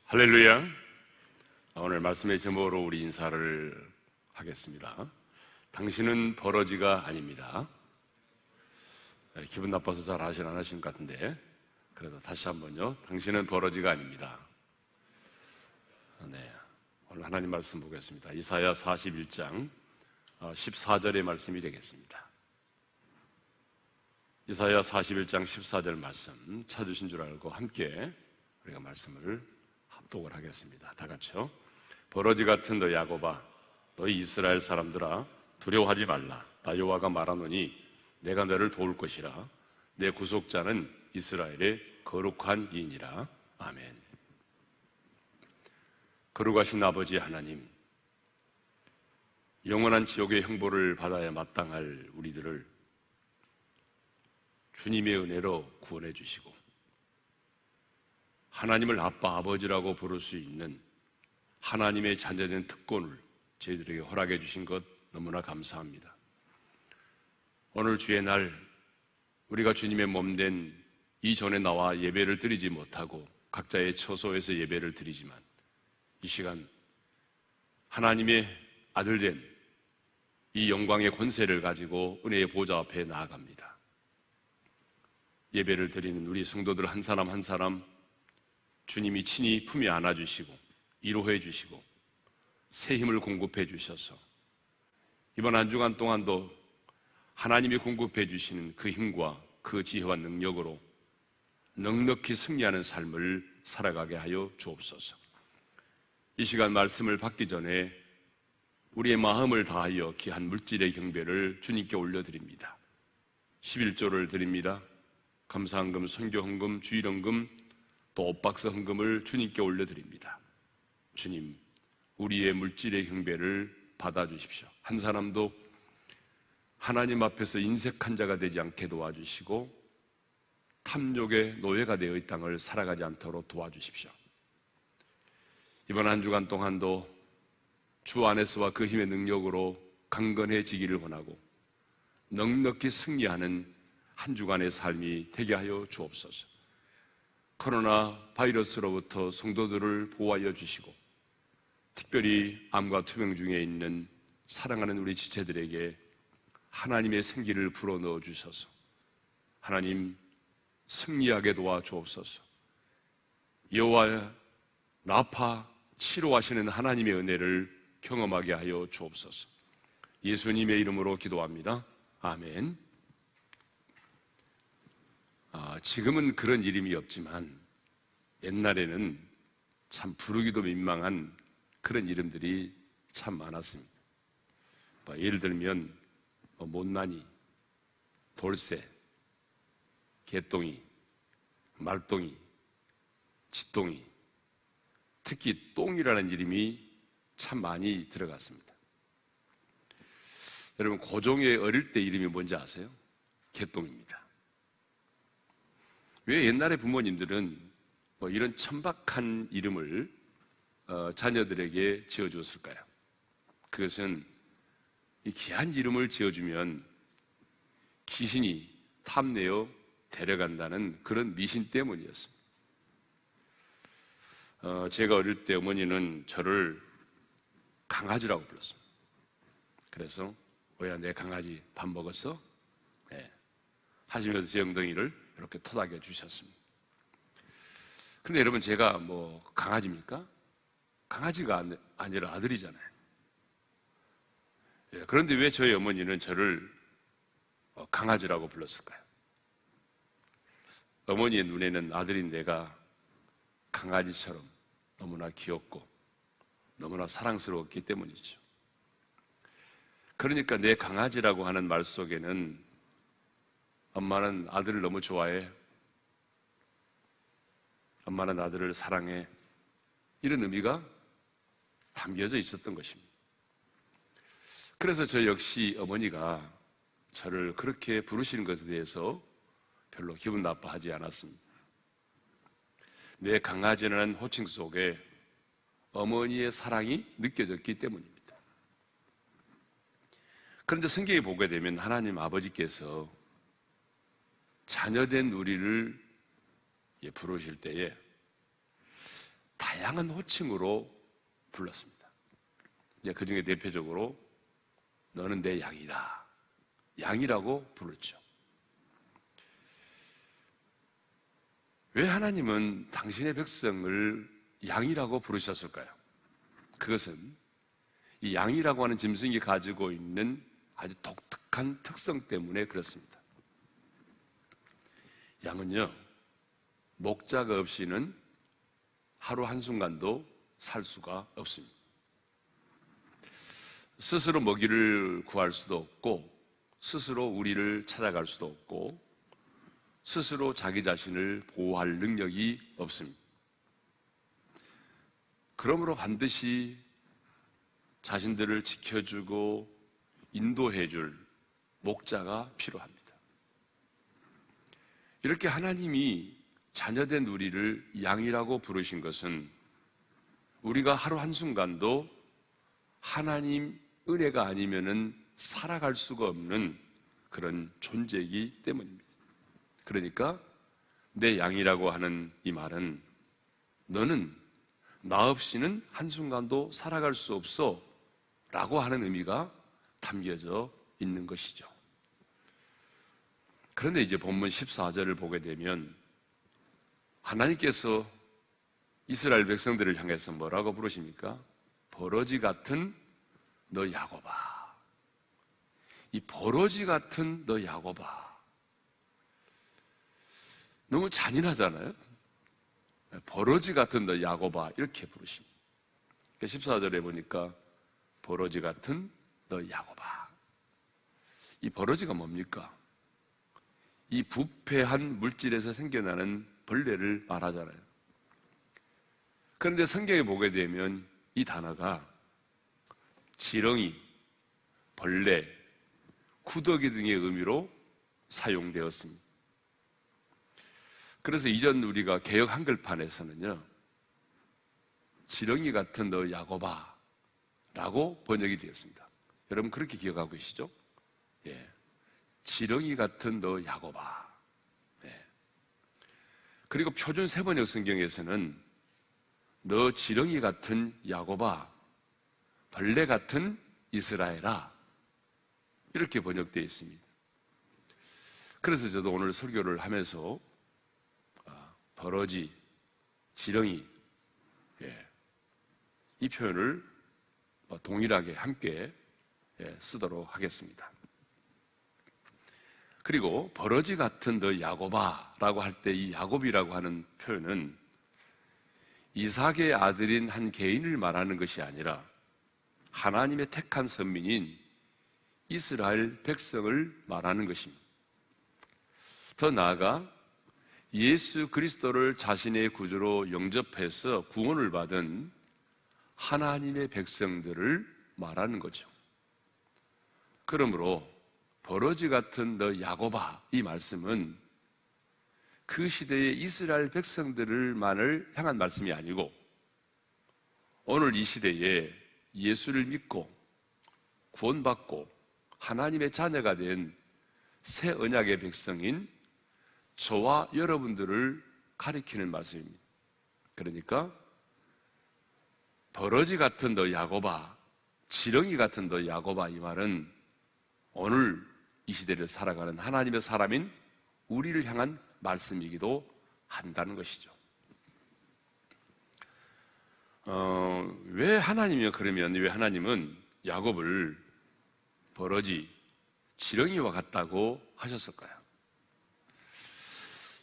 할렐루야. 오늘 말씀의 제목으로 우리 인사를 하겠습니다. 당신은 버러지가 아닙니다. 기분 나빠서 잘 하시는 안 하시는 것 같은데, 그래도 다시 한번요. 당신은 버러지가 아닙니다. 네, 오늘 하나님 말씀 보겠습니다. 이사야 41장 14절의 말씀이 되겠습니다. 이사야 41장 14절 말씀 찾으신 줄 알고 함께 우리가 말씀을 합독을 하겠습니다. 다 같이요. 버러지 같은 너 야곱아, 너희 이스라엘 사람들아, 두려워하지 말라. 나 여호와가 말하노니 내가 너를 도울 것이라. 내 구속자는 이스라엘의 거룩한 이인이라. 아멘. 거룩하신 아버지 하나님, 영원한 지옥의 형벌을 받아야 마땅할 우리들을 주님의 은혜로 구원해 주시고 하나님을 아빠, 아버지라고 부를 수 있는 하나님의 자녀된 특권을 저희들에게 허락해 주신 것 너무나 감사합니다. 오늘 주의 날 우리가 주님의 몸된 이전에 나와 예배를 드리지 못하고 각자의 처소에서 예배를 드리지만 이 시간 하나님의 아들된 이 영광의 권세를 가지고 은혜의 보좌 앞에 나아갑니다. 예배를 드리는 우리 성도들 한 사람 한 사람 주님이 친히 품에 안아주시고 위로해 주시고 새 힘을 공급해 주셔서 이번 한 주간 동안도 하나님이 공급해 주시는 그 힘과 그 지혜와 능력으로 넉넉히 승리하는 삶을 살아가게 하여 주옵소서. 이 시간 말씀을 받기 전에 우리의 마음을 다하여 귀한 물질의 경배를 주님께 올려드립니다. 11조를 드립니다. 감사헌금, 선교헌금, 주일헌금, 또 옷박스 헌금을 주님께 올려드립니다. 주님, 우리의 물질의 경배를 받아주십시오. 한 사람도 하나님 앞에서 인색한 자가 되지 않게 도와주시고 탐욕의 노예가 되어 이 땅을 살아가지 않도록 도와주십시오. 이번 한 주간 동안도 주 안에서와 그 힘의 능력으로 강건해지기를 원하고 넉넉히 승리하는 한 주간의 삶이 되게 하여 주옵소서. 코로나 바이러스로부터 성도들을 보호하여 주시고 특별히 암과 투병 중에 있는 사랑하는 우리 지체들에게 하나님의 생기를 불어넣어 주셔서 하나님 승리하게 도와주옵소서. 여호와 라파 치료하시는 하나님의 은혜를 경험하게 하여 주옵소서. 예수님의 이름으로 기도합니다. 아멘. 지금은 그런 이름이 없지만 옛날에는 참 부르기도 민망한 그런 이름들이 참 많았습니다. 예를 들면 못난이, 돌쇠, 개똥이, 말똥이, 쥐똥이, 특히 똥이라는 이름이 참 많이 들어갔습니다. 여러분 고종의 어릴 때 이름이 뭔지 아세요? 개똥입니다. 왜 옛날에 부모님들은 이런 천박한 이름을 자녀들에게 지어주었을까요? 그것은 이 귀한 이름을 지어주면 귀신이 탐내어 데려간다는 그런 미신 때문이었습니다. 제가 어릴 때 어머니는 저를 강아지라고 불렀습니다. 그래서 뭐야 내 강아지 밥 먹었어? 네. 하시면서 제 엉덩이를 이렇게 토닥여 주셨습니다. 근데 여러분 제가 강아지입니까? 강아지가 아니라 아들이잖아요. 그런데 왜 저희 어머니는 저를 강아지라고 불렀을까요? 어머니의 눈에는 아들인 내가 강아지처럼 너무나 귀엽고 너무나 사랑스러웠기 때문이죠. 그러니까 내 강아지라고 하는 말 속에는 엄마는 아들을 너무 좋아해. 엄마는 아들을 사랑해. 이런 의미가 담겨져 있었던 것입니다. 그래서 저 역시 어머니가 저를 그렇게 부르시는 것에 대해서 별로 기분 나빠하지 않았습니다. 내 강아지라는 호칭 속에 어머니의 사랑이 느껴졌기 때문입니다. 그런데 성경에 보게 되면 하나님 아버지께서 자녀된 우리를 부르실 때에 다양한 호칭으로 불렀습니다. 이제 그 중에 대표적으로 너는 내 양이다, 양이라고 부르죠. 왜 하나님은 당신의 백성을 양이라고 부르셨을까요? 그것은 이 양이라고 하는 짐승이 가지고 있는 아주 독특한 특성 때문에 그렇습니다. 양은요, 목자가 없이는 하루 한순간도 살 수가 없습니다. 스스로 먹이를 구할 수도 없고, 스스로 우리를 찾아갈 수도 없고, 스스로 자기 자신을 보호할 능력이 없습니다. 그러므로 반드시 자신들을 지켜주고 인도해줄 목자가 필요합니다. 이렇게 하나님이 자녀된 우리를 양이라고 부르신 것은 우리가 하루 한순간도 하나님 은혜가 아니면은 살아갈 수가 없는 그런 존재이기 때문입니다. 그러니까 내 양이라고 하는 이 말은 너는 나 없이는 한순간도 살아갈 수 없어 라고 하는 의미가 담겨져 있는 것이죠. 그런데 이제 본문 14절을 보게 되면 하나님께서 이스라엘 백성들을 향해서 뭐라고 부르십니까? 버러지 같은 너 야곱아. 이 버러지 같은 너 야곱아. 너무 잔인하잖아요. 버러지 같은 너 야곱아 이렇게 부르십니다. 14절에 보니까 버러지 같은 너 야곱아. 이 버러지가 뭡니까? 이 부패한 물질에서 생겨나는 벌레를 말하잖아요. 그런데 성경에 보게 되면 이 단어가 지렁이, 벌레, 구더기 등의 의미로 사용되었습니다. 그래서 이전 우리가 개역 한글판에서는요, 지렁이 같은 너 야곱아 라고 번역이 되었습니다. 여러분 그렇게 기억하고 계시죠? 예. 지렁이 같은 너 야곱아. 예. 그리고 표준 세번역 성경에서는 너 지렁이 같은 야곱아, 벌레 같은 이스라엘아 이렇게 번역되어 있습니다. 그래서 저도 오늘 설교를 하면서 버러지, 지렁이, 예, 이 표현을 동일하게 함께 쓰도록 하겠습니다. 그리고 버러지 같은 너 야곱아라고 할 때 이 야곱이라고 하는 표현은 이삭의 아들인 한 개인을 말하는 것이 아니라 하나님의 택한 선민인 이스라엘 백성을 말하는 것입니다. 더 나아가 예수 그리스도를 자신의 구주로 영접해서 구원을 받은 하나님의 백성들을 말하는 거죠. 그러므로 버러지 같은 너 야곱아 이 말씀은 그 시대의 이스라엘 백성들만을 향한 말씀이 아니고 오늘 이 시대에 예수를 믿고 구원받고 하나님의 자녀가 된 새 언약의 백성인 저와 여러분들을 가리키는 말씀입니다. 그러니까 버러지 같은 너 야곱아, 지렁이 같은 너 야곱아 이 말은 오늘 이 시대를 살아가는 하나님의 사람인 우리를 향한 말씀이기도 한다는 것이죠. 왜 하나님이요? 그러면 왜 하나님은 야곱을 버러지, 지렁이와 같다고 하셨을까요?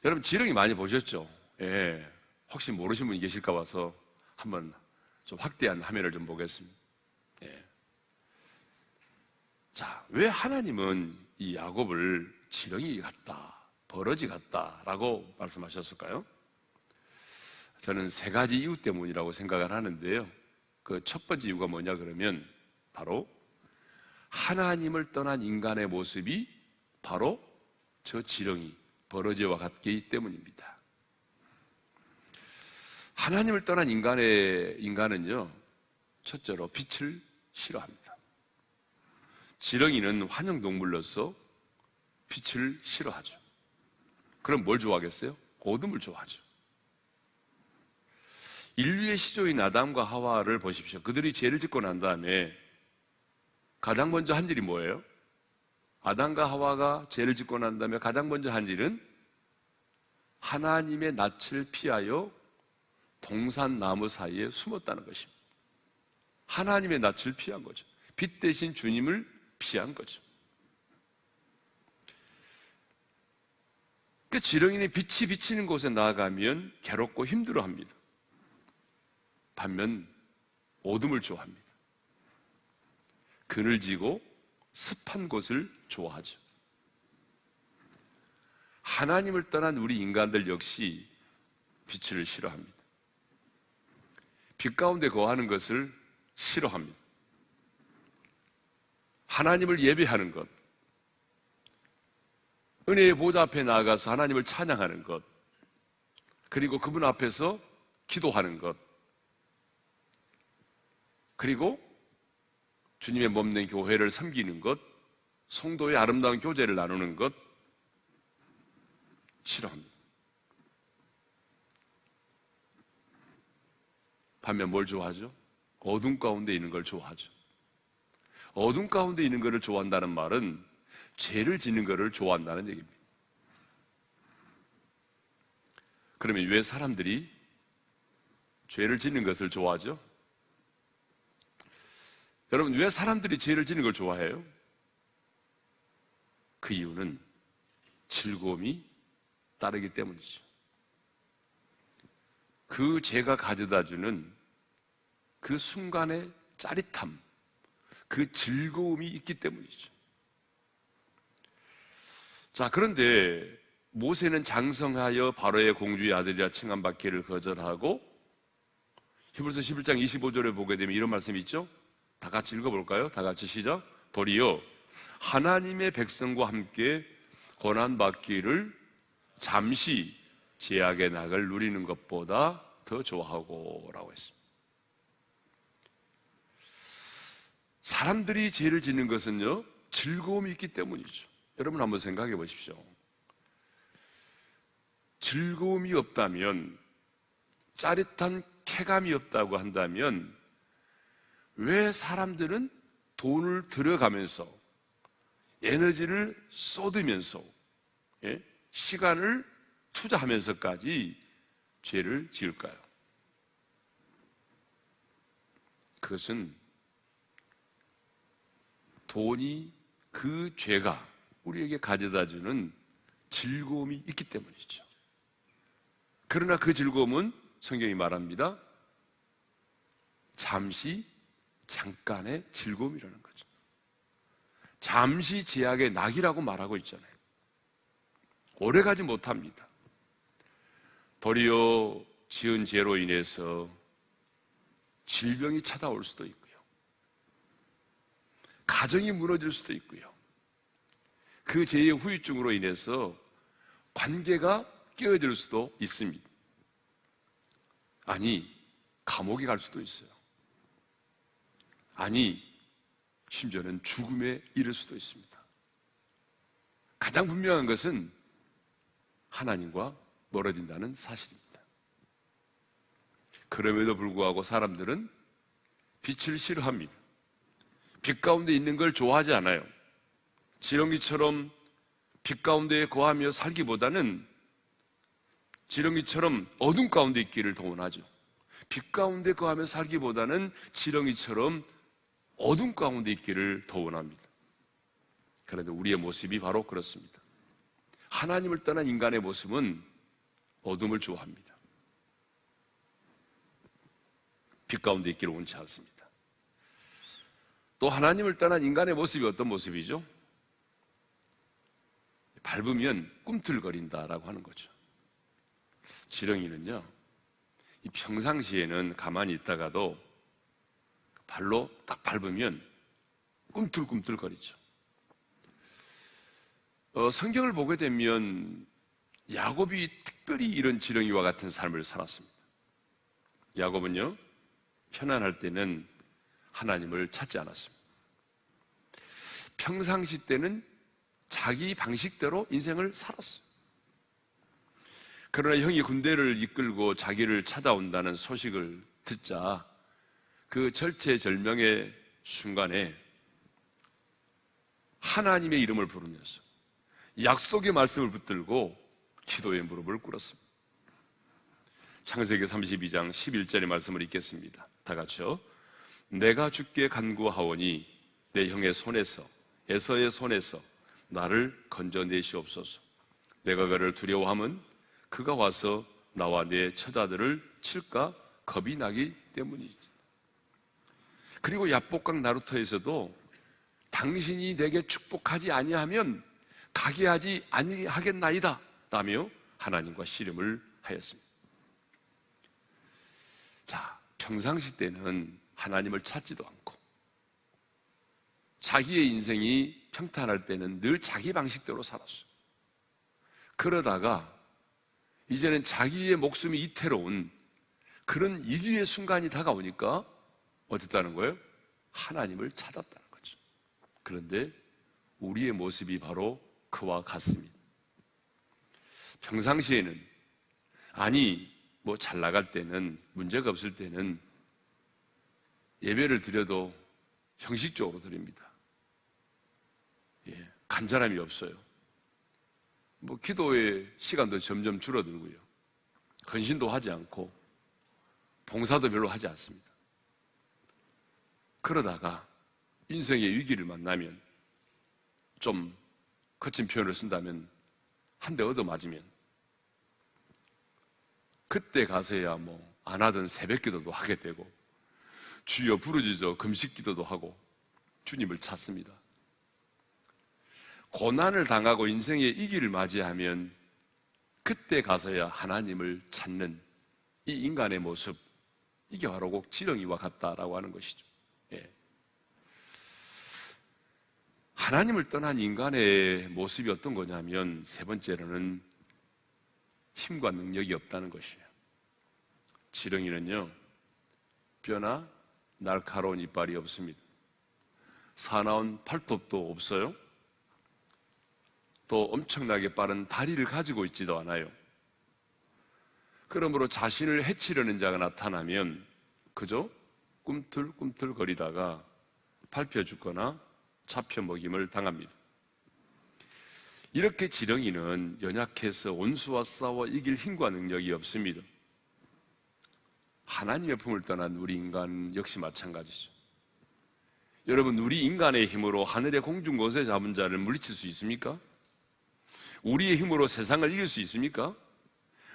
여러분 지렁이 많이 보셨죠? 예, 혹시 모르신 분이 계실까 봐서 한번 좀 확대한 화면을 좀 보겠습니다. 예. 자, 왜 하나님은 이 야곱을 지렁이 같다, 버러지 같다라고 말씀하셨을까요? 저는 세 가지 이유 때문이라고 생각을 하는데요. 그 첫 번째 이유가 뭐냐 그러면 바로 하나님을 떠난 인간의 모습이 바로 저 지렁이, 버러지와 같기 때문입니다. 하나님을 떠난 인간은요, 첫째로 빛을 싫어합니다. 지렁이는 환영동물로서 빛을 싫어하죠. 그럼 뭘 좋아하겠어요? 어둠을 좋아하죠. 인류의 시조인 아담과 하와를 보십시오. 그들이 죄를 짓고 난 다음에 가장 먼저 한 일이 뭐예요? 아담과 하와가 죄를 짓고 난 다음에 가장 먼저 한 일은 하나님의 낯을 피하여 동산나무 사이에 숨었다는 것입니다. 하나님의 낯을 피한 거죠. 빛 대신 주님을 피한 거죠. 그 지렁이는 빛이 비치는 곳에 나아가면 괴롭고 힘들어합니다. 반면 어둠을 좋아합니다. 그늘지고 습한 곳을 좋아하죠. 하나님을 떠난 우리 인간들 역시 빛을 싫어합니다. 빛 가운데 거하는 것을 싫어합니다. 하나님을 예배하는 것, 은혜의 보좌 앞에 나아가서 하나님을 찬양하는 것, 그리고 그분 앞에서 기도하는 것, 그리고 주님의 몸된 교회를 섬기는 것, 성도의 아름다운 교제를 나누는 것 싫어합니다. 반면 뭘 좋아하죠? 어둠 가운데 있는 걸 좋아하죠. 어둠 가운데 있는 것을 좋아한다는 말은 죄를 짓는 것을 좋아한다는 얘기입니다. 그러면 왜 사람들이 죄를 짓는 것을 좋아하죠? 여러분, 왜 사람들이 죄를 짓는 걸 좋아해요? 그 이유는 즐거움이 따르기 때문이죠. 그 죄가 가져다주는 그 순간의 짜릿함, 그 즐거움이 있기 때문이죠. 자, 그런데 모세는 장성하여 바로의 공주의 아들이라 칭함받기를 거절하고, 히브리서 11장 25절에 보게 되면 이런 말씀이 있죠? 다 같이 읽어볼까요? 다 같이 시작. 도리어 하나님의 백성과 함께 고난받기를 잠시 죄악의 낙을 누리는 것보다 더 좋아하고 라고 했습니다. 사람들이 죄를 짓는 것은요, 즐거움이 있기 때문이죠. 여러분 한번 생각해 보십시오. 즐거움이 없다면, 짜릿한 쾌감이 없다고 한다면 왜 사람들은 돈을 들여가면서 에너지를 쏟으면서 시간을 투자하면서까지 죄를 지을까요? 그것은 돈이 그 죄가 우리에게 가져다주는 즐거움이 있기 때문이죠. 그러나 그 즐거움은 성경이 말합니다. 잠깐의 즐거움이라는 거죠. 잠시 제약의 낙이라고 말하고 있잖아요. 오래가지 못합니다. 도리어 지은 죄로 인해서 질병이 찾아올 수도 있고요. 가정이 무너질 수도 있고요. 그 죄의 후유증으로 인해서 관계가 깨어질 수도 있습니다. 아니, 감옥에 갈 수도 있어요. 아니, 심지어는 죽음에 이를 수도 있습니다. 가장 분명한 것은 하나님과 멀어진다는 사실입니다. 그럼에도 불구하고 사람들은 빛을 싫어합니다. 빛 가운데 있는 걸 좋아하지 않아요. 지렁이처럼 빛 가운데 거하며 살기보다는 지렁이처럼 어둠 가운데 있기를 더 원하죠. 빛 가운데 거하며 살기보다는 지렁이처럼 어둠 가운데 있기를 더 원합니다. 그런데 우리의 모습이 바로 그렇습니다. 하나님을 떠난 인간의 모습은 어둠을 좋아합니다. 빛 가운데 있기를 원치 않습니다. 또 하나님을 떠난 인간의 모습이 어떤 모습이죠? 밟으면 꿈틀거린다라고 하는 거죠. 지렁이는요, 이 평상시에는 가만히 있다가도 발로 딱 밟으면 꿈틀꿈틀거리죠. 성경을 보게 되면 야곱이 특별히 이런 지렁이와 같은 삶을 살았습니다. 야곱은요, 편안할 때는 하나님을 찾지 않았습니다. 평상시 때는 자기 방식대로 인생을 살았어요. 그러나 형이 군대를 이끌고 자기를 찾아온다는 소식을 듣자 그 절체절명의 순간에 하나님의 이름을 부르면서 약속의 말씀을 붙들고 기도의 무릎을 꿇었습니다. 창세기 32장 11절의 말씀을 읽겠습니다. 다 같이요. 내가 주께 간구하오니 내 형의 손에서 에서의 손에서 나를 건져내시옵소서. 내가 그를 두려워함은 그가 와서 나와 내 처자들을 칠까 겁이 나기 때문이지. 그리고 야복강 나루터에서도 당신이 내게 축복하지 아니하면 가게 하지 아니하겠나이다 라며 하나님과 씨름을 하였습니다. 자, 평상시 때는 하나님을 찾지도 않고 자기의 인생이 평탄할 때는 늘 자기 방식대로 살았어요. 그러다가 이제는 자기의 목숨이 이태로운 그런 위기의 순간이 다가오니까 어땠다는 거예요? 하나님을 찾았다는 거죠. 그런데 우리의 모습이 바로 그와 같습니다. 평상시에는 뭐 잘 나갈 때는 문제가 없을 때는 예배를 드려도 형식적으로 드립니다. 간절함이 없어요. 기도의 시간도 점점 줄어들고요. 헌신도 하지 않고 봉사도 별로 하지 않습니다. 그러다가 인생의 위기를 만나면 좀 거친 표현을 쓴다면 한 대 얻어맞으면 그때 가서야 안 하던 새벽기도도 하게 되고 주여 부르짖어 금식기도도 하고 주님을 찾습니다. 고난을 당하고 인생의 위기를 맞이하면 그때 가서야 하나님을 찾는 이 인간의 모습, 이게 바로 꼭 지렁이와 같다라고 하는 것이죠. 하나님을 떠난 인간의 모습이 어떤 거냐면 세 번째로는 힘과 능력이 없다는 것이에요. 지렁이는요, 뼈나 날카로운 이빨이 없습니다. 사나운 팔톱도 없어요. 또 엄청나게 빠른 다리를 가지고 있지도 않아요. 그러므로 자신을 해치려는 자가 나타나면 그저 꿈틀꿈틀 거리다가 밟혀 죽거나 잡혀 먹임을 당합니다. 이렇게 지렁이는 연약해서 원수와 싸워 이길 힘과 능력이 없습니다. 하나님의 품을 떠난 우리 인간 역시 마찬가지죠. 여러분, 우리 인간의 힘으로 하늘의 공중 곳에 잡은 자를 물리칠 수 있습니까? 우리의 힘으로 세상을 이길 수 있습니까?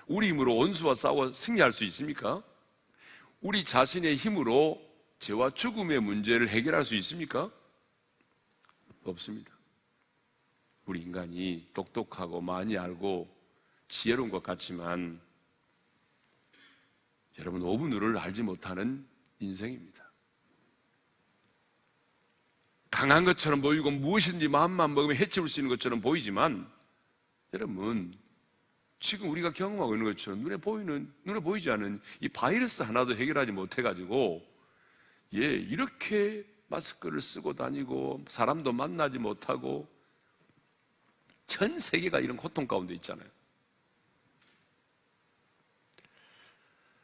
우리 힘으로 원수와 싸워 승리할 수 있습니까? 우리 자신의 힘으로 죄와 죽음의 문제를 해결할 수 있습니까? 없습니다. 우리 인간이 똑똑하고 많이 알고 지혜로운 것 같지만 여러분, 오분을 알지 못하는 인생입니다. 강한 것처럼 보이고 무엇이든지 마음만 먹으면 해치울 수 있는 것처럼 보이지만 여러분, 지금 우리가 경험하고 있는 것처럼 눈에 보이지 않는 이 바이러스 하나도 해결하지 못해가지고 이렇게 마스크를 쓰고 다니고 사람도 만나지 못하고 전 세계가 이런 고통 가운데 있잖아요.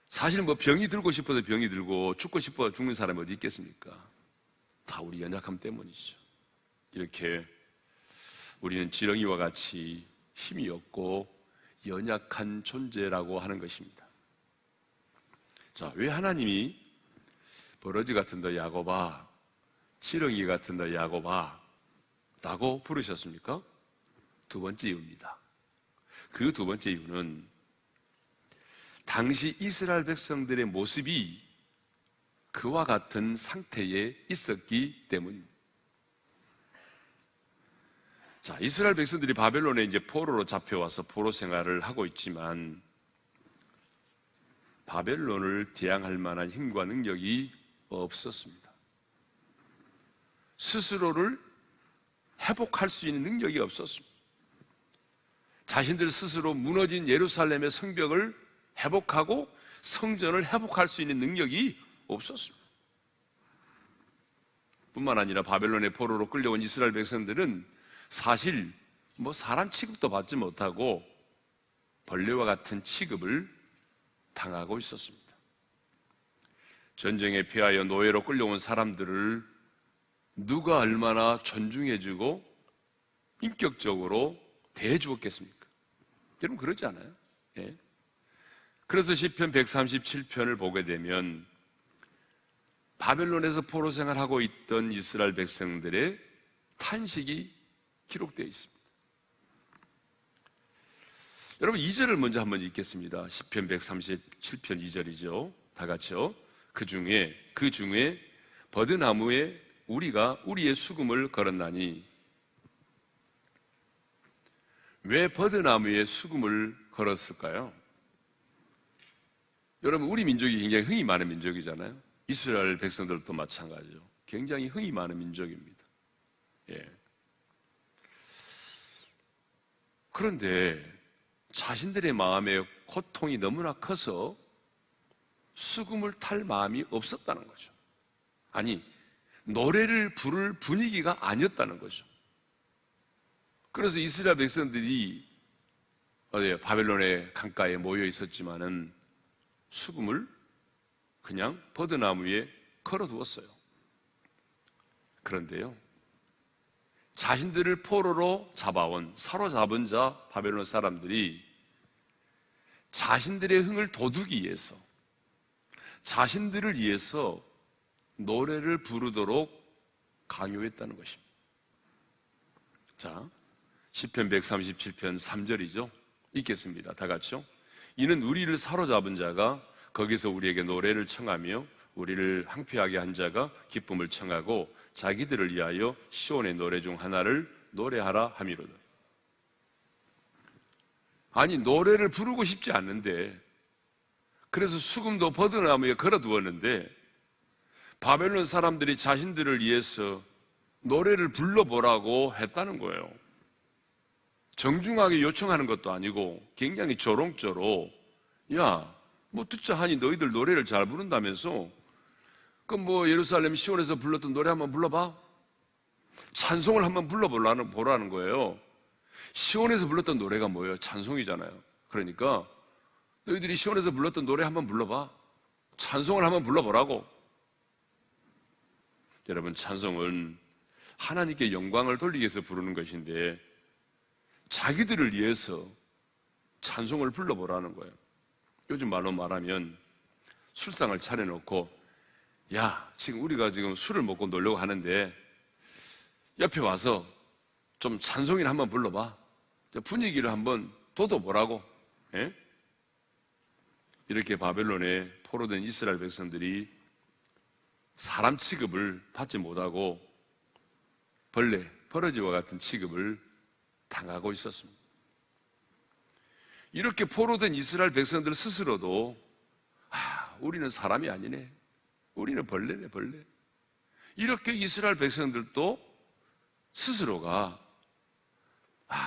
사실 병이 들고 싶어서 병이 들고 죽고 싶어서 죽는 사람이 어디 있겠습니까? 다 우리 연약함 때문이죠. 이렇게 우리는 지렁이와 같이 힘이 없고 연약한 존재라고 하는 것입니다. 자, 왜 하나님이 버러지 같은 너 야곱아, 지렁이 같은 너 야곱아 라고 부르셨습니까? 두 번째 이유입니다. 그 두 번째 이유는 당시 이스라엘 백성들의 모습이 그와 같은 상태에 있었기 때문입니다. 자, 이스라엘 백성들이 바벨론에 이제 포로로 잡혀와서 포로 생활을 하고 있지만 바벨론을 대항할 만한 힘과 능력이 없었습니다. 스스로를 회복할 수 있는 능력이 없었습니다. 자신들 스스로 무너진 예루살렘의 성벽을 회복하고 성전을 회복할 수 있는 능력이 없었습니다. 뿐만 아니라 바벨론의 포로로 끌려온 이스라엘 백성들은 사실 사람 취급도 받지 못하고 벌레와 같은 취급을 당하고 있었습니다. 전쟁에 피하여 노예로 끌려온 사람들을 누가 얼마나 존중해주고 인격적으로 대해주었겠습니까? 여러분 그러지 않아요? 예. 그래서 시편 137편을 보게 되면 바벨론에서 포로 생활하고 있던 이스라엘 백성들의 탄식이 기록되어 있습니다. 여러분 2절을 먼저 한번 읽겠습니다. 시편 137편 2절이죠. 다 같이요. 그 중에 버드나무에 우리가 우리의 수금을 걸었나니. 왜 버드나무에 수금을 걸었을까요? 여러분 우리 민족이 굉장히 흥이 많은 민족이잖아요. 이스라엘 백성들도 마찬가지죠. 굉장히 흥이 많은 민족입니다. 예. 그런데 자신들의 마음에 고통이 너무나 커서 수금을 탈 마음이 없었다는 거죠. 아니, 노래를 부를 분위기가 아니었다는 거죠. 그래서 이스라엘 백성들이 바벨론의 강가에 모여 있었지만은 수금을 그냥 버드나무 위에 걸어두었어요. 그런데요, 자신들을 포로로 잡아온 사로잡은 자 바벨론 사람들이 자신들의 흥을 돋우기 위해서 자신들을 위해서 노래를 부르도록 강요했다는 것입니다. 자, 시편 137편 3절이죠. 읽겠습니다. 다 같이요. 이는 우리를 사로잡은 자가 거기서 우리에게 노래를 청하며 우리를 항폐하게 한 자가 기쁨을 청하고 자기들을 위하여 시온의 노래 중 하나를 노래하라 함이로다. 아니, 노래를 부르고 싶지 않는데, 그래서 수금도 버드나무에 걸어두었는데 바벨론 사람들이 자신들을 위해서 노래를 불러보라고 했다는 거예요. 정중하게 요청하는 것도 아니고 굉장히 조롱조로, 야, 뭐 듣자 하니 너희들 노래를 잘 부른다면서 그럼 뭐 예루살렘 시온에서 불렀던 노래 한번 불러봐. 찬송을 한번 보라는 거예요. 시온에서 불렀던 노래가 뭐예요? 찬송이잖아요. 그러니까 너희들이 시온에서 불렀던 노래 한번 불러봐. 찬송을 한번 불러보라고. 여러분, 찬송은 하나님께 영광을 돌리기 위해서 부르는 것인데 자기들을 위해서 찬송을 불러보라는 거예요. 요즘 말로 말하면 술상을 차려놓고, 야, 지금 우리가 지금 술을 먹고 놀려고 하는데 옆에 와서 좀 찬송이나 한번 불러봐. 분위기를 한번 돋워보라고. 예? 이렇게 바벨론에 포로된 이스라엘 백성들이 사람 취급을 받지 못하고 버러지와 같은 취급을 당하고 있었습니다. 이렇게 포로된 이스라엘 백성들 스스로도 우리는 사람이 아니네. 우리는 벌레네, 벌레. 이렇게 이스라엘 백성들도 스스로가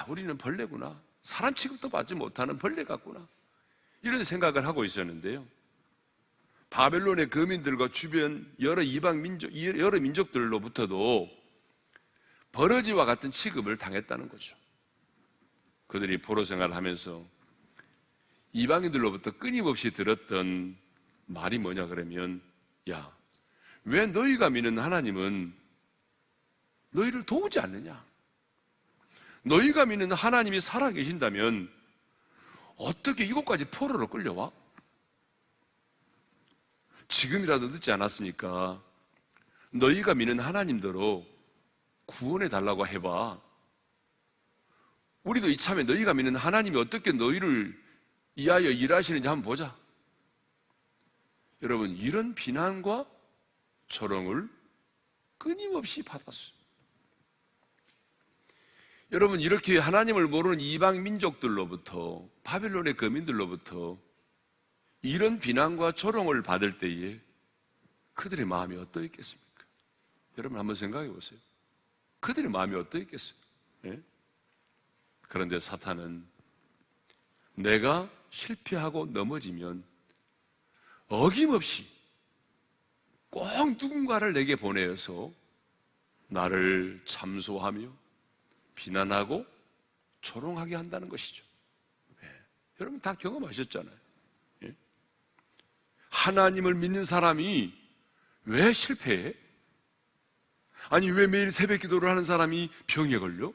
우리는 벌레구나. 사람 취급도 받지 못하는 벌레 같구나. 이런 생각을 하고 있었는데요. 바벨론의 거민들과 주변 여러 이방 민족, 여러 민족들로부터도 버러지와 같은 취급을 당했다는 거죠. 그들이 포로 생활을 하면서 이방인들로부터 끊임없이 들었던 말이 뭐냐 그러면, 야, 왜 너희가 믿는 하나님은 너희를 도우지 않느냐? 너희가 믿는 하나님이 살아계신다면 어떻게 이곳까지 포로로 끌려와? 지금이라도 늦지 않았으니까 너희가 믿는 하나님대로 구원해 달라고 해봐. 우리도 이참에 너희가 믿는 하나님이 어떻게 너희를 위하여 일하시는지 한번 보자. 여러분, 이런 비난과 조롱을 끊임없이 받았어요. 여러분, 이렇게 하나님을 모르는 이방 민족들로부터, 바벨론의 거민들로부터 이런 비난과 조롱을 받을 때에 그들의 마음이 어떠했겠습니까? 여러분 한번 생각해 보세요. 그들의 마음이 어떠했겠어요? 예? 그런데 사탄은 내가 실패하고 넘어지면 어김없이 꼭 누군가를 내게 보내어서 나를 참소하며 비난하고 조롱하게 한다는 것이죠. 예. 여러분 다 경험하셨잖아요. 예? 하나님을 믿는 사람이 왜 실패해? 아니, 왜 매일 새벽 기도를 하는 사람이 병에 걸려?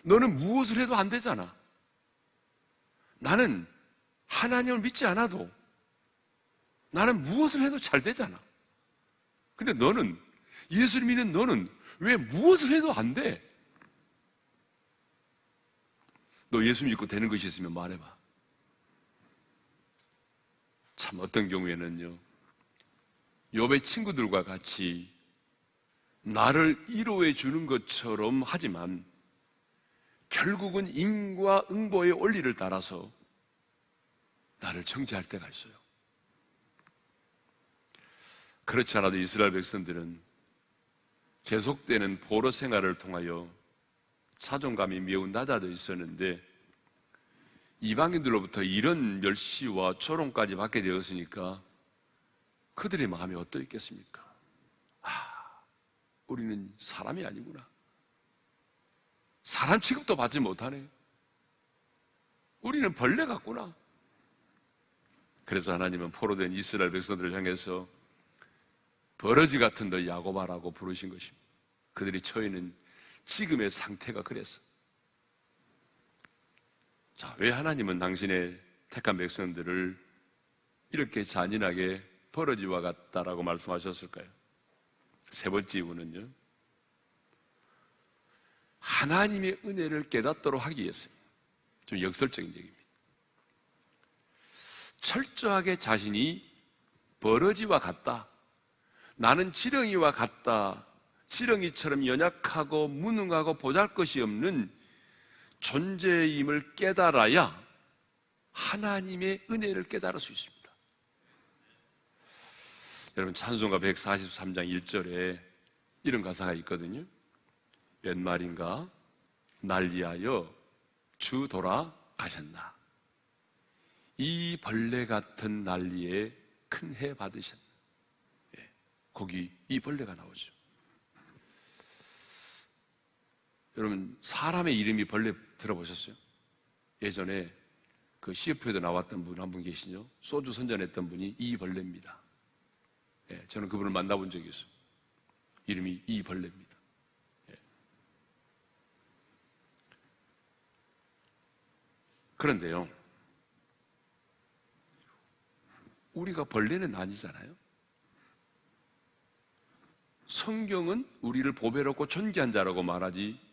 너는 무엇을 해도 안 되잖아. 나는 하나님을 믿지 않아도 나는 무엇을 해도 잘 되잖아. 근데 너는, 예수를 믿는 너는 왜 무엇을 해도 안 돼? 너 예수 믿고 되는 것이 있으면 말해봐. 참 어떤 경우에는요, 욥의 친구들과 같이 나를 위로해 주는 것처럼 하지만 결국은 인과응보의 원리를 따라서 나를 정죄할 때가 있어요. 그렇지 않아도 이스라엘 백성들은 계속되는 포로 생활을 통하여 자존감이 매우 낮아져 있었는데 이방인들로부터 이런 멸시와 조롱까지 받게 되었으니까 그들의 마음이 어떠했겠습니까? 우리는 사람이 아니구나. 사람 취급도 받지 못하네. 우리는 벌레 같구나. 그래서 하나님은 포로된 이스라엘 백성들을 향해서 버러지 같은 너 야고바라고 부르신 것입니다. 그들이 처해 있는 지금의 상태가 그랬어. 자, 왜 하나님은 당신의 택한 백성들을 이렇게 잔인하게 버러지와 같다라고 말씀하셨을까요? 세 번째 이유는요, 하나님의 은혜를 깨닫도록 하기 위해서요. 좀 역설적인 얘기입니다. 철저하게 자신이 버러지와 같다, 나는 지렁이와 같다, 지렁이처럼 연약하고 무능하고 보잘것이 없는 존재임을 깨달아야 하나님의 은혜를 깨달을 수 있습니다. 여러분, 찬송가 143장 1절에 이런 가사가 있거든요. 웬 말인가 난리하여 주 돌아가셨나, 이 벌레 같은 난리에 큰 해 받으셨나. 예, 거기 이 벌레가 나오죠. 여러분, 사람의 이름이 벌레 들어보셨어요? 예전에 그 CF에도 나왔던 분 한 분 계시죠? 소주 선전했던 분이 이 벌레입니다. 예, 저는 그분을 만나본 적이 있어요. 이름이 이 벌레입니다. 예. 그런데요, 우리가 벌레는 아니잖아요. 성경은 우리를 보배롭고 존귀한 자라고 말하지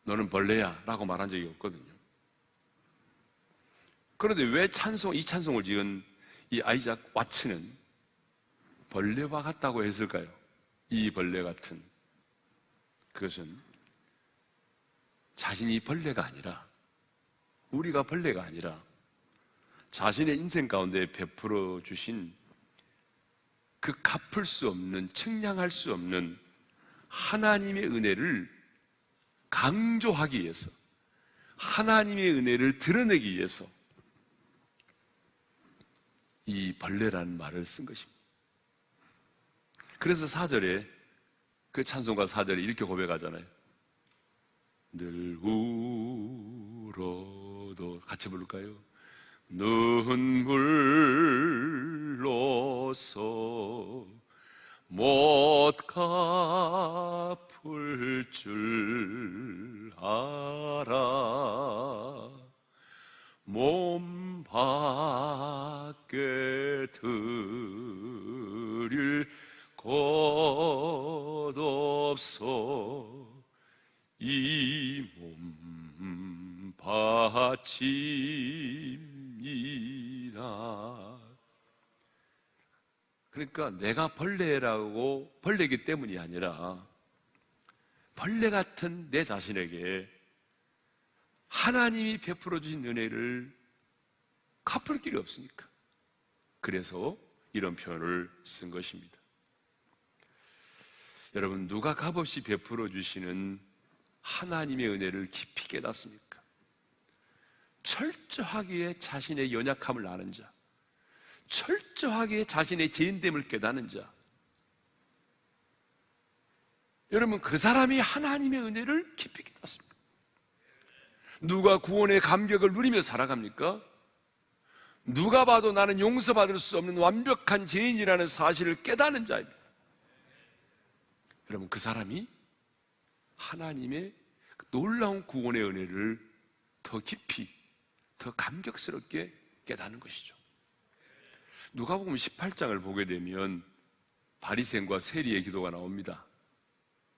너는 벌레야 라고 말한 적이 없거든요. 그런데 왜 이 찬송을 지은 이 아이작 와츠는 벌레와 같다고 했을까요? 이 벌레 같은. 그것은 자신이 벌레가 아니라, 우리가 벌레가 아니라 자신의 인생 가운데 베풀어 주신 그 갚을 수 없는, 측량할 수 없는 하나님의 은혜를 강조하기 위해서, 하나님의 은혜를 드러내기 위해서 이 벌레라는 말을 쓴 것입니다. 그래서 4절에, 그 찬송가 4절에 이렇게 고백하잖아요. 늘 울어도, 같이 부를까요? 눈물로서 못 갚을 줄 알아, 몸 밖에 드릴 것 없어 이 몸 바칩니다. 그러니까 내가 벌레이기 때문이 아니라 벌레 같은 내 자신에게 하나님이 베풀어 주신 은혜를 갚을 길이 없으니까, 그래서 이런 표현을 쓴 것입니다. 여러분, 누가 값없이 베풀어 주시는 하나님의 은혜를 깊이 깨닫습니까? 철저하게 자신의 연약함을 아는 자, 철저하게 자신의 죄인됨을 깨닫는 자, 여러분, 그 사람이 하나님의 은혜를 깊이 깨닫습니다. 누가 구원의 감격을 누리며 살아갑니까? 누가 봐도 나는 용서받을 수 없는 완벽한 죄인이라는 사실을 깨닫는 자입니다. 여러분, 그 사람이 하나님의 놀라운 구원의 은혜를 더 깊이, 더 감격스럽게 깨닫는 것이죠. 누가복음 18장을 보게 되면 바리새인과 세리의 기도가 나옵니다.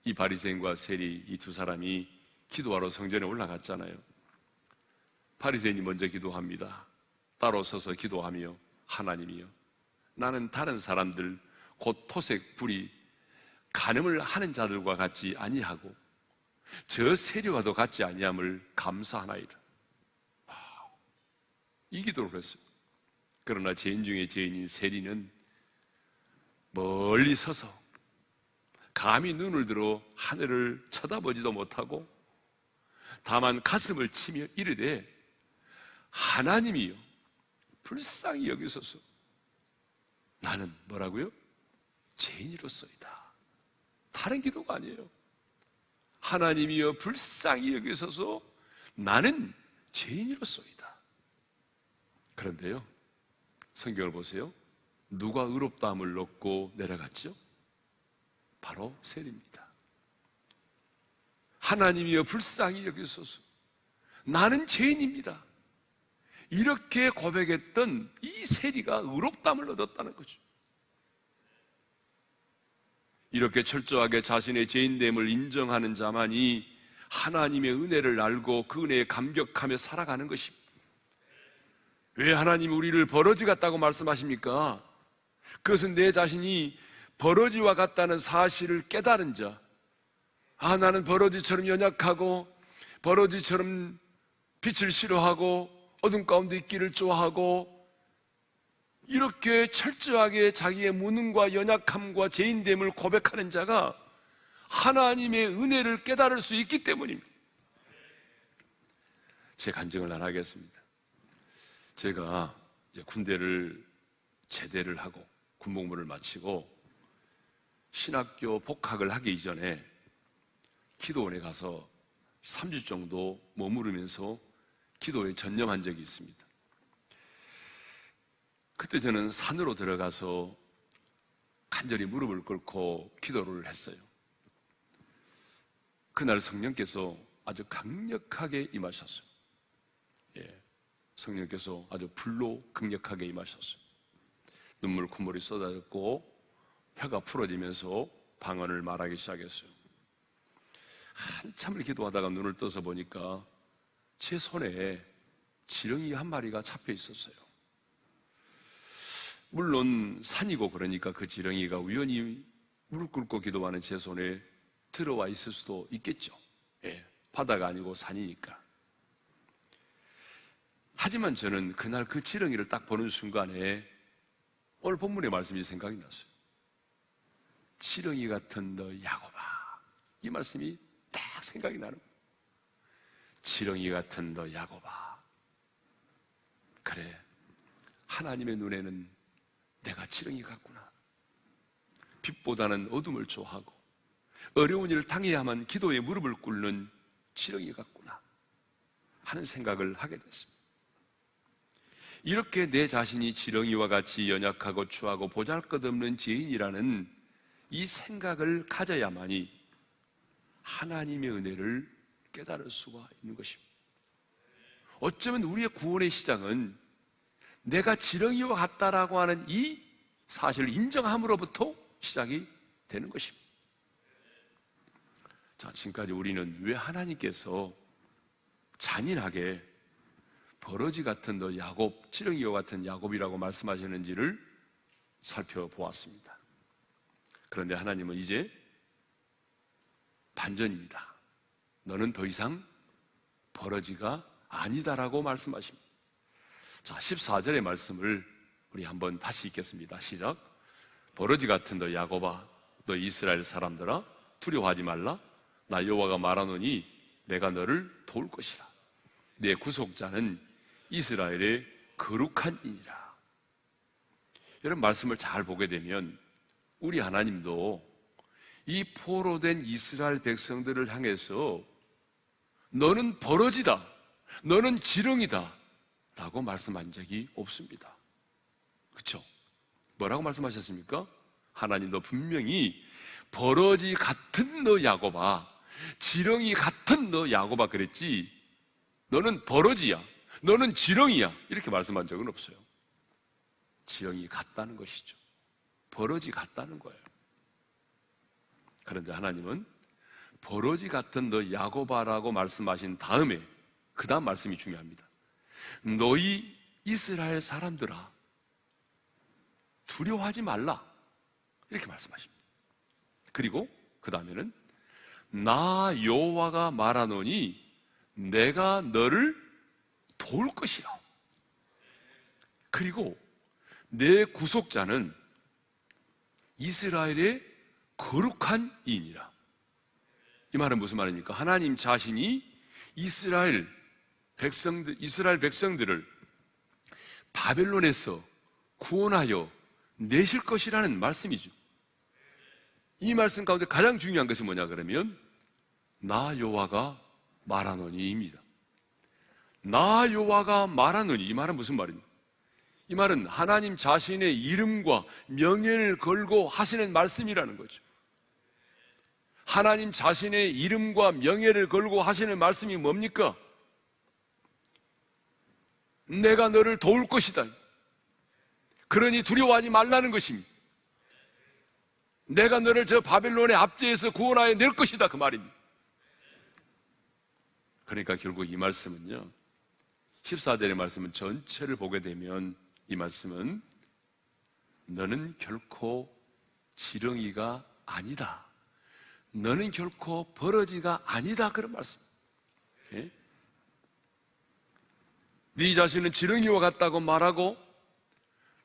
이 바리새인과 세리, 이 두 사람이 기도하러 성전에 올라갔잖아요. 바리새인이 먼저 기도합니다. 따로 서서 기도하며, 하나님이여, 나는 다른 사람들 곧 토색, 불이 간음을 하는 자들과 같이 아니하고 저 세리와도 같지 아니함을 감사하나이다. 이 기도를 했어요. 그러나 죄인 중에 죄인인 세리는 멀리 서서 감히 눈을 들어 하늘을 쳐다보지도 못하고 다만 가슴을 치며 이르되, 하나님이여, 불쌍히 여기소서. 나는 뭐라고요? 죄인이로소이다. 다른 기도가 아니에요. 하나님이여, 불쌍히 여기소서. 나는 죄인이로소이다. 그런데요, 성경을 보세요. 누가 의롭다함을 얻고 내려갔죠? 바로 세리입니다. 하나님이여, 불쌍히 여기소서. 나는 죄인입니다. 이렇게 고백했던 이 세리가 의롭다함을 얻었다는 거죠. 이렇게 철저하게 자신의 죄인됨을 인정하는 자만이 하나님의 은혜를 알고 그 은혜에 감격하며 살아가는 것입니다. 왜 하나님이 우리를 버러지 같다고 말씀하십니까? 그것은 내 자신이 버러지와 같다는 사실을 깨달은 자, 나는 버러지처럼 연약하고 버러지처럼 빛을 싫어하고 어둠 가운데 있기를 좋아하고, 이렇게 철저하게 자기의 무능과 연약함과 죄인됨을 고백하는 자가 하나님의 은혜를 깨달을 수 있기 때문입니다. 제 간증을 하나 하겠습니다. 제가 이제 군대를 제대를 하고 군복무를 마치고 신학교 복학을 하기 이전에 기도원에 가서 3주 정도 머무르면서 기도에 전념한 적이 있습니다. 그때 저는 산으로 들어가서 간절히 무릎을 꿇고 기도를 했어요. 그날 성령께서 아주 강력하게 임하셨어요. 성령께서 아주 불로 강력하게 임하셨어요. 눈물 콧물이 쏟아졌고 혀가 풀어지면서 방언을 말하기 시작했어요. 한참을 기도하다가 눈을 떠서 보니까 제 손에 지렁이 한 마리가 잡혀 있었어요. 물론 산이고 그러니까 그 지렁이가 우연히 무릎 꿇고 기도하는 제 손에 들어와 있을 수도 있겠죠. 바다가 아니고 산이니까. 하지만 저는 그날 그 지렁이를 딱 보는 순간에 오늘 본문의 말씀이 생각이 났어요. 지렁이 같은 너 야곱아, 이 말씀이 딱 생각이 나는 거예요. 지렁이 같은 너 야곱아, 그래, 하나님의 눈에는 내가 지렁이 같구나. 빛보다는 어둠을 좋아하고 어려운 일을 당해야만 기도에 무릎을 꿇는 지렁이 같구나 하는 생각을 하게 됐습니다. 이렇게 내 자신이 지렁이와 같이 연약하고 추하고 보잘것없는 죄인이라는 이 생각을 가져야만이 하나님의 은혜를 깨달을 수가 있는 것입니다. 어쩌면 우리의 구원의 시작은 내가 지렁이와 같다라고 하는 이 사실을 인정함으로부터 시작이 되는 것입니다. 자, 지금까지 우리는 왜 하나님께서 잔인하게 버러지 같은 너 야곱, 지렁이와 같은 야곱이라고 말씀하시는지를 살펴보았습니다. 그런데 하나님은 이제 반전입니다. 너는 더 이상 버러지가 아니다라고 말씀하십니다. 자, 14절의 말씀을 우리 한번 다시 읽겠습니다. 시작. 버러지 같은 너 야곱아, 너 이스라엘 사람들아, 두려워하지 말라. 나 여호와가 말하노니 내가 너를 도울 것이라. 내 구속자는 이스라엘의 거룩한 이니라. 여러분, 말씀을 잘 보게 되면 우리 하나님도 이 포로된 이스라엘 백성들을 향해서 너는 버러지다, 너는 지렁이다 라고 말씀한 적이 없습니다. 그렇죠? 뭐라고 말씀하셨습니까? 하나님, 너 분명히 버러지 같은 너 야곱아, 지렁이 같은 너 야곱아 그랬지, 너는 버러지야, 너는 지렁이야, 이렇게 말씀한 적은 없어요. 지렁이 같다는 것이죠. 버러지 같다는 거예요. 그런데 하나님은 버러지 같은 너 야곱아라고 말씀하신 다음에 그 다음 말씀이 중요합니다. 너희 이스라엘 사람들아, 두려워하지 말라, 이렇게 말씀하십니다. 그리고 그 다음에는 나 여호와가 말하노니 내가 너를 도울 것이라. 그리고 내 구속자는 이스라엘의 거룩한 이인이라. 이 말은 무슨 말입니까? 하나님 자신이 이스라엘 백성들을 바벨론에서 구원하여 내실 것이라는 말씀이죠. 이 말씀 가운데 가장 중요한 것이 뭐냐 그러면 나 여호와가 말하노니입니다. 나 여호와가 말하노니, 이 말은 무슨 말입니까? 이 말은 하나님 자신의 이름과 명예를 걸고 하시는 말씀이라는 거죠. 하나님 자신의 이름과 명예를 걸고 하시는 말씀이 뭡니까? 내가 너를 도울 것이다. 그러니 두려워하지 말라는 것입니다. 내가 너를 저 바벨론의 압제에서 구원하여 낼 것이다, 그 말입니다. 그러니까 결국 이 말씀은요, 14절의 말씀은 전체를 보게 되면 이 말씀은 너는 결코 지렁이가 아니다, 너는 결코 버러지가 아니다, 그런 말씀입니다. 예? 네 자신은 지렁이와 같다고 말하고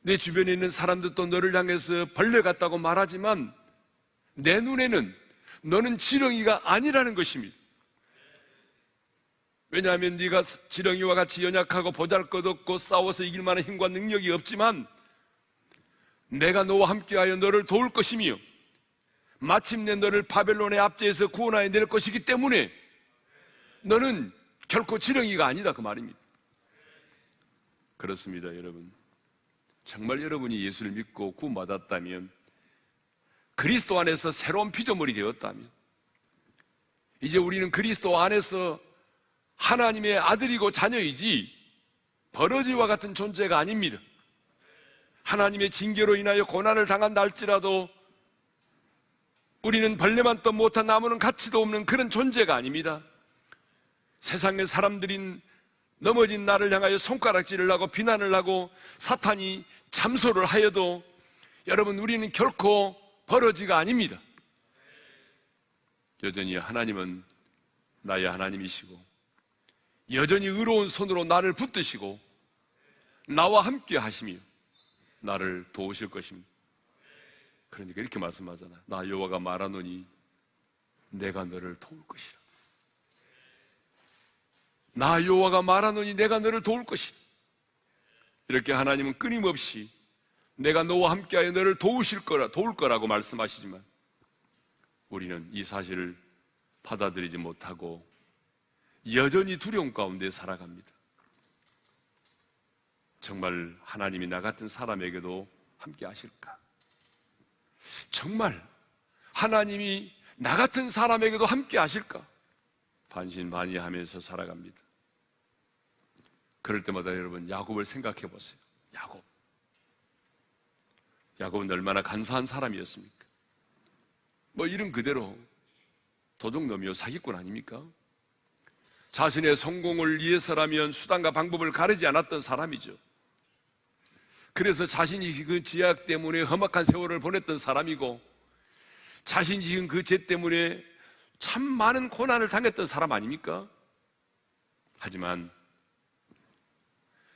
내 주변에 있는 사람들도 너를 향해서 벌레 같다고 말하지만 내 눈에는 너는 지렁이가 아니라는 것입니다. 왜냐하면 네가 지렁이와 같이 연약하고 보잘것없고 싸워서 이길 만한 힘과 능력이 없지만 내가 너와 함께하여 너를 도울 것이며 마침내 너를 바벨론의 압제에서 구원하여 낼 것이기 때문에 너는 결코 지렁이가 아니다, 그 말입니다. 그렇습니다, 여러분. 정말 여러분이 예수를 믿고 구원받았다면, 그리스도 안에서 새로운 피조물이 되었다면, 이제 우리는 그리스도 안에서 하나님의 아들이고 자녀이지 버러지와 같은 존재가 아닙니다. 하나님의 징계로 인하여 고난을 당한다 할지라도 우리는 벌레만 또 못한 나무는 가치도 없는 그런 존재가 아닙니다. 세상의 사람들인 넘어진 나를 향하여 손가락질을 하고 비난을 하고 사탄이 참소를 하여도 여러분, 우리는 결코 버러지가 아닙니다. 여전히 하나님은 나의 하나님이시고 여전히 의로운 손으로 나를 붙드시고 나와 함께 하시며 나를 도우실 것입니다. 그러니까 이렇게 말씀하잖아요. 나 여호와가 말하노니 내가 너를 도울 것이라. 나 여호와가 말하노니 내가 너를 도울 것이라. 이렇게 하나님은 끊임없이 내가 너와 함께하여 너를 도울 거라고 말씀하시지만 우리는 이 사실을 받아들이지 못하고 여전히 두려움 가운데 살아갑니다. 정말 하나님이 나 같은 사람에게도 함께 하실까? 정말 하나님이 나 같은 사람에게도 함께 하실까? 반신반의하면서 살아갑니다. 그럴 때마다 여러분, 야곱을 생각해 보세요. 야곱은 얼마나 간사한 사람이었습니까? 뭐 이름 그대로 도둑놈이요, 사기꾼 아닙니까? 자신의 성공을 위해서라면 수단과 방법을 가리지 않았던 사람이죠. 그래서 자신이 그 지약 때문에 험악한 세월을 보냈던 사람이고, 자신이 지은 그 죄 때문에 참 많은 고난을 당했던 사람 아닙니까? 하지만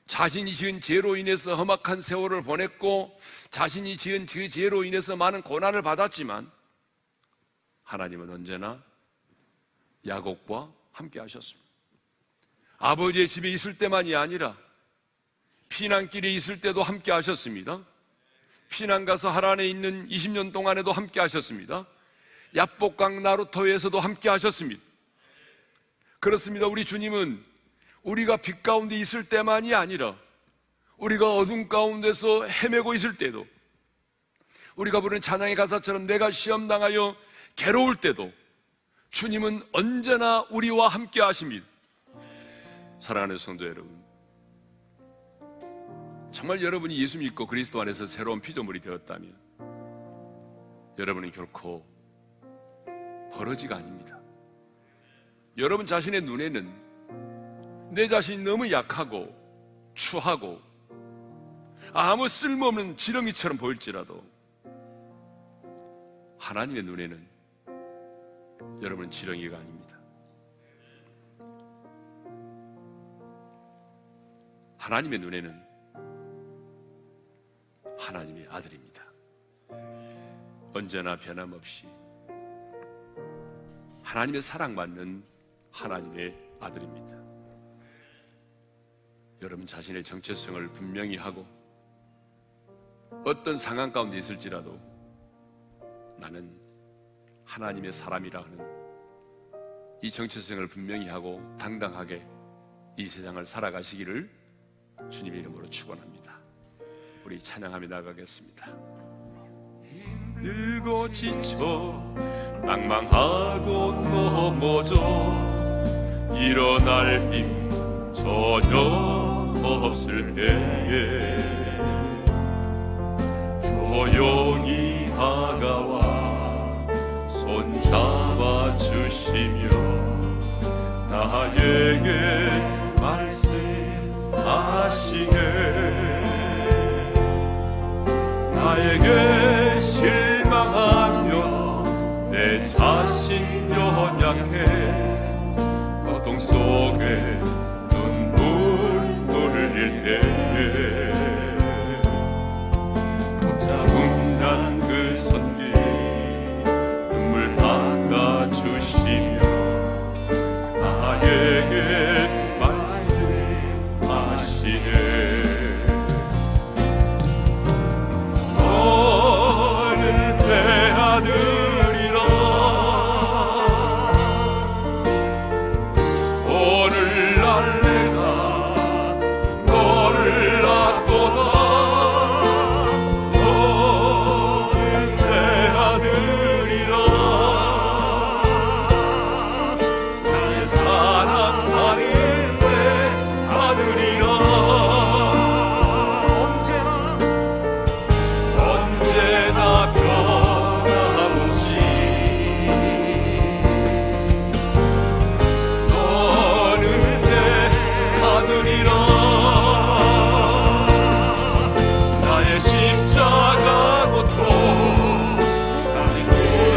자신이 지은 죄로 인해서 험악한 세월을 보냈고 자신이 지은 그 죄로 인해서 많은 고난을 받았지만 하나님은 언제나 야곱과 함께 하셨습니다. 아버지의 집에 있을 때만이 아니라 피난길에 있을 때도 함께 하셨습니다. 피난 가서 하란에 있는 20년 동안에도 함께 하셨습니다. 야복강 나루터에서도 함께 하셨습니다. 그렇습니다. 우리 주님은 우리가 빛 가운데 있을 때만이 아니라 우리가 어둠 가운데서 헤매고 있을 때도, 우리가 부르는 찬양의 가사처럼 내가 시험당하여 괴로울 때도 주님은 언제나 우리와 함께 하십니다. 사랑하는 성도 여러분, 정말 여러분이 예수 믿고 그리스도 안에서 새로운 피조물이 되었다면 여러분은 결코 버러지가 아닙니다. 여러분 자신의 눈에는 내 자신이 너무 약하고 추하고 아무 쓸모없는 지렁이처럼 보일지라도 하나님의 눈에는 여러분은 지렁이가 아닙니다. 하나님의 눈에는 하나님의 아들입니다. 언제나 변함없이 하나님의 사랑받는 하나님의 아들입니다. 여러분 자신의 정체성을 분명히 하고 어떤 상황 가운데 있을지라도 나는 하나님의 사람이라 하는 이 정체성을 분명히 하고 당당하게 이 세상을 살아가시기를 주님의 이름으로 축원합니다. 우리 찬양하며 나가겠습니다. 힘들고 지쳐 낭망하고 넘어져 일어날 힘 전혀 없을 때에 조용히 다가와 손잡아 주시며 나에게 말씀하시네. 나에게 실망하며 내 자신 연약해 고통 속에 눈물 흘릴 때에 붙잡은 그 손길 눈물 닦아주시며 나에게 말씀하시네. 너는 내 아들이라 오늘날 내가 너를 낳고다. 너는 내 아들이라 나의 사랑하는 내 아들이라 언제나 변함없이 너는 내 아들이라 나의 십자가 고통 그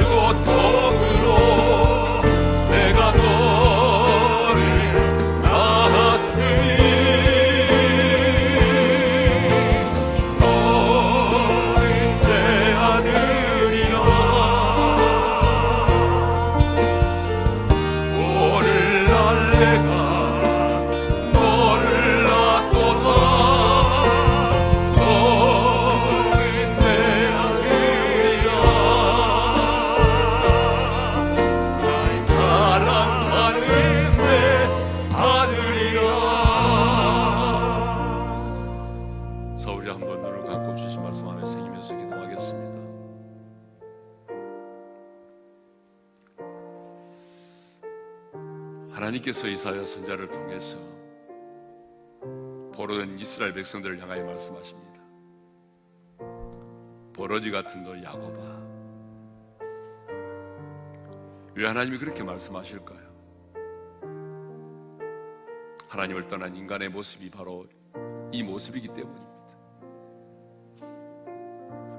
고통으로 내가 너를 낳았으니 너는 내 아들이라 오늘날 내가 너를 낳고다. 너는 내 아들이라 나의 사랑하는 내 아들이라. 자, 우리 한번 눈을 감고 주신 말씀 안에 새기면서 기도하겠습니다. 하나님께서 이사야 선지자를 통해서 포로된 이스라엘 백성들을 향하여 말씀하십니다. 버러지 같은 너 야곱아. 왜 하나님이 그렇게 말씀하실까요? 하나님을 떠난 인간의 모습이 바로 이 모습이기 때문입니다.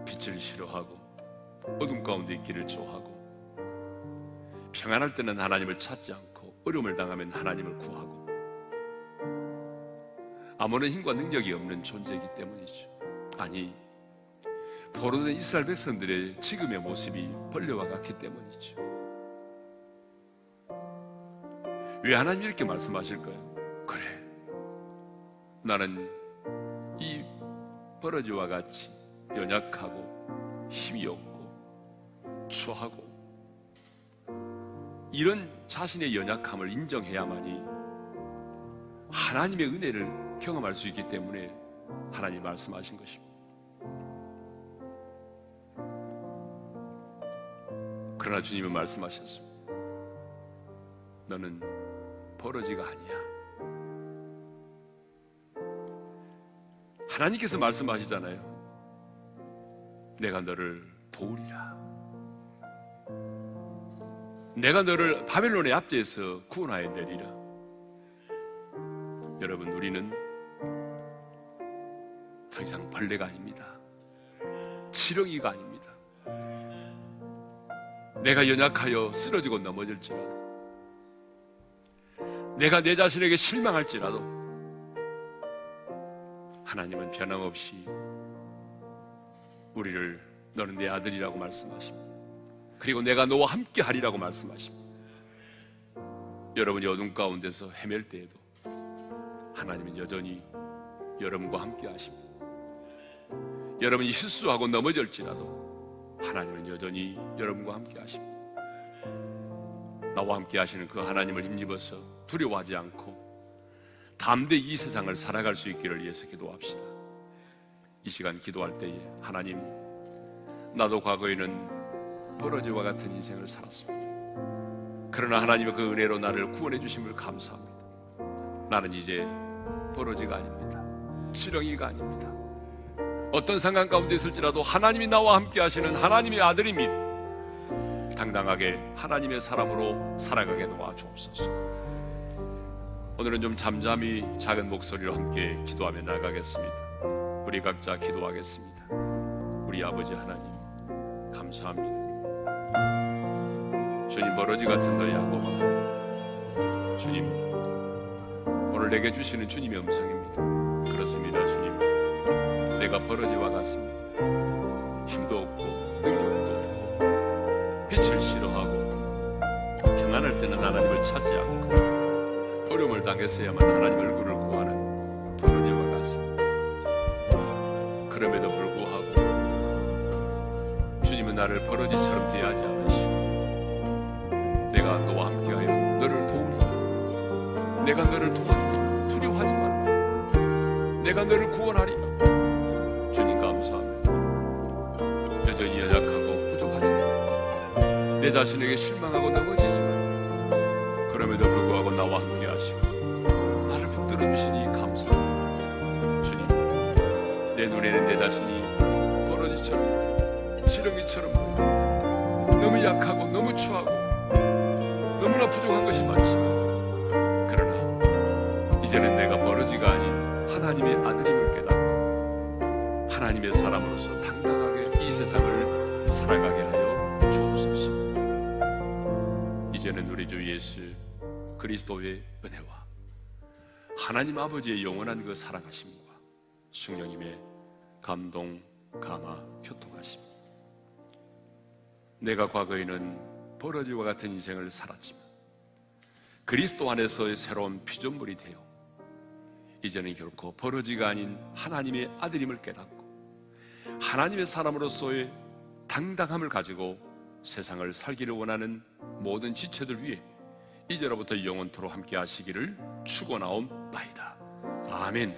빛을 싫어하고 어둠 가운데 있기를 좋아하고 평안할 때는 하나님을 찾지 않고 어려움을 당하면 하나님을 구하고 아무런 힘과 능력이 없는 존재이기 때문이죠. 아니, 포로된 이스라엘 백성들의 지금의 모습이 벌레와 같기 때문이죠. 왜 하나님이 이렇게 말씀하실까요? 그래, 나는 이 버러지와 같이 연약하고 힘이 없고 추하고 이런 자신의 연약함을 인정해야만이 하나님의 은혜를 경험할 수 있기 때문에 하나님 말씀하신 것입니다. 그러나 주님은 말씀하셨습니다. 너는 버러지가 아니야. 하나님께서 말씀하시잖아요. 내가 너를 도우리라. 내가 너를 바벨론의 압제에서 구원하여 내리라. 여러분, 우리는 더 이상 벌레가 아닙니다. 지렁이가 아닙니다. 내가 연약하여 쓰러지고 넘어질지라도, 내가 내 자신에게 실망할지라도 하나님은 변함없이 우리를 너는 내 아들이라고 말씀하십니다. 그리고 내가 너와 함께 하리라고 말씀하십니다. 여러분이 어둠 가운데서 헤맬 때에도 하나님은 여전히 여러분과 함께 하십니다. 여러분이 실수하고 넘어질지라도 하나님은 여전히 여러분과 함께 하십니다. 나와 함께 하시는 그 하나님을 힘입어서 두려워하지 않고 담대히 이 세상을 살아갈 수 있기를 위해서 기도합시다. 이 시간 기도할 때에 하나님, 나도 과거에는 버러지와 같은 인생을 살았습니다. 그러나 하나님의 그 은혜로 나를 구원해 주심을 감사합니다. 나는 이제 버러지가 아닙니다. 지렁이가 아닙니다. 어떤 상황 가운데 있을지라도 하나님이 나와 함께 하시는 하나님의 아들입니다. 당당하게 하나님의 사람으로 살아가게 도와주옵소서. 오늘은 좀 잠잠히 작은 목소리로 함께 기도하며 나가겠습니다. 우리 각자 기도하겠습니다. 우리 아버지 하나님, 감사합니다. 주님, 버러지 같은 너의 야곱아, 주님, 오늘 내게 주시는 주님의 음성입니다. 그렇습니다. 주님, 내가 버러지와 같습니다. 힘도 없고 능력도 없고 빛을 싫어하고 평안할 때는 하나님을 찾지 않고 어려움을 당했어야만 하나님 얼굴을 구하는 버러지와 같습니다. 그럼에도 불구하고 주님은 나를 버러지처럼 대하지 않으시고 내가 너와 함께하여 너를 도우리라. 내가 너를 도와주리라. 두려워하지 말라. 내가 너를 구원하리라. 주님 감사합니다. 여전히 연약하고 부족하지만 내 자신에게 실망하고 넘어지지만 그럼에도 불구하고 나와 함께 하시고 나를 붙들어 주시니 감사합니다. 주님, 내 눈에는 내 자신이 버러지처럼 보여, 지렁이처럼 보여. 너무 약하고 너무 추하고 너무나 부족한 것이 많지만 그러나 이제는 내가 버러지가 아닌 하나님의 아들임을 깨닫고 하나님의 사람으로서 당당하게 이 세상을 살아가게 하여 주옵소서. 이제는 우리 주 예수 그리스도의 은혜와 하나님 아버지의 영원한 그 사랑하심과 성령님의 감동, 감화, 교통하심, 내가 과거에는 버러지와 같은 인생을 살았지만 그리스도 안에서의 새로운 피조물이 되어 이제는 결코 버러지가 아닌 하나님의 아들임을 깨닫고 하나님의 사람으로서의 당당함을 가지고 세상을 살기를 원하는 모든 지체들 위해 이제로부터 영원토록 함께 하시기를 축원하옵나이다. 아멘.